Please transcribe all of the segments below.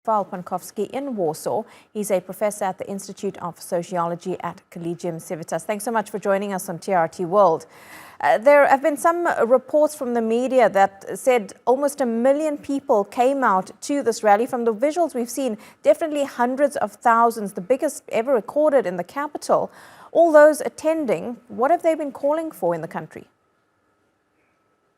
Rafal Pankowski in Warsaw. He's a professor at the Institute of Sociology at Collegium Civitas. Thanks so much for joining us on TRT World. There have been some reports from the media that said almost 1 million people came out to this rally. From the visuals we've seen, definitely hundreds of thousands, the biggest ever recorded in the capital. All those attending, what have they been calling for in the country?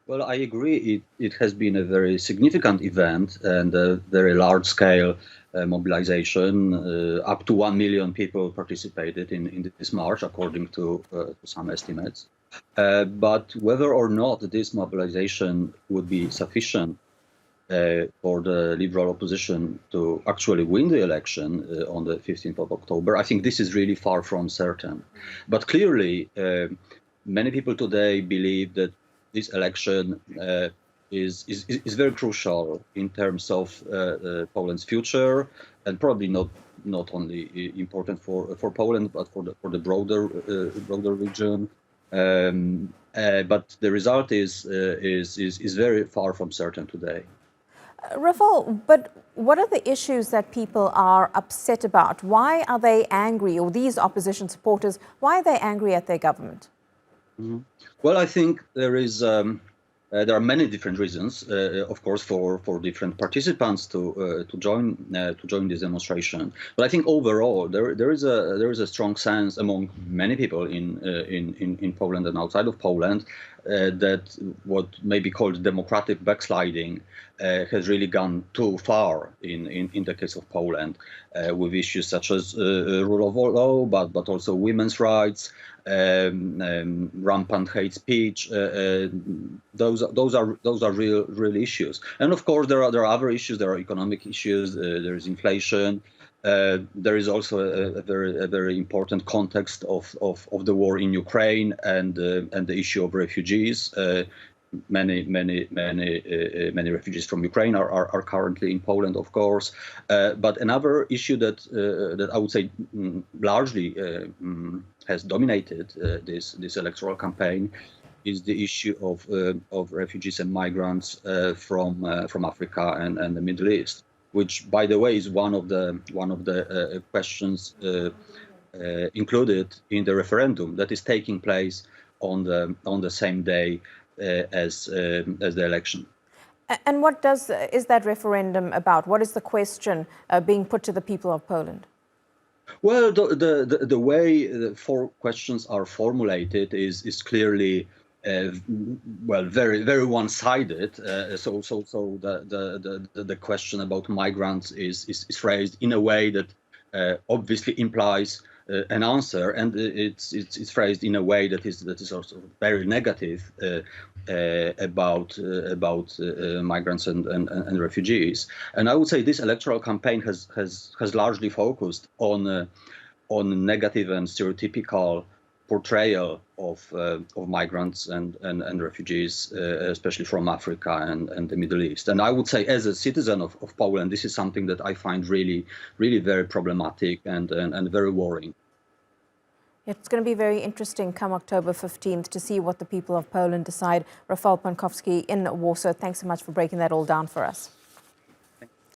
Well, I agree. It has been a very significant event and a very large-scale mobilization. Up to 1 million people participated in this march, according to some estimates. But whether or not this mobilization would be sufficient for the liberal opposition to actually win the election on the 15th of October, I think this is really far from certain. But clearly, many people today believe that this election is very crucial in terms of Poland's future, and probably not only important for Poland, but for the broader region. But the result is very far from certain today. Rafal, but what are the issues that people are upset about? Why are they angry, or these opposition supporters, why are they angry at their government? Mm-hmm. Well, I think there are many different reasons, of course, for different participants to join this demonstration. But I think overall there is a strong sense among many people in Poland and outside of Poland that what may be called democratic backsliding has really gone too far in the case of Poland, with issues such as rule of law, but also women's rights, rampant hate speech. Those are real issues. And of course there are other issues. There are economic issues. There is inflation. There is also a very important context of the war in Ukraine and the issue of refugees. Many refugees from Ukraine are currently in Poland, of course. But another issue that I would say largely has dominated this electoral campaign is the issue of refugees and migrants from Africa and the Middle East, which, by the way, is one of the questions included in the referendum that is taking place on the same day as the election. And what is that referendum about? What is the question being put to the people of Poland? Well, the way the 4 questions are formulated is clearly very one-sided. So the question about migrants is phrased in a way that obviously implies an answer, and it's phrased in a way that is also very negative about migrants and refugees. And I would say this electoral campaign has largely focused on negative and stereotypical portrayal of migrants and refugees, especially from Africa and the Middle East. And I would say, as a citizen of Poland, this is something that I find really very problematic and very worrying. It's going to be very interesting come October 15th to see what the people of Poland decide. Rafal Pankowski in Warsaw, thanks so much for breaking that all down for us.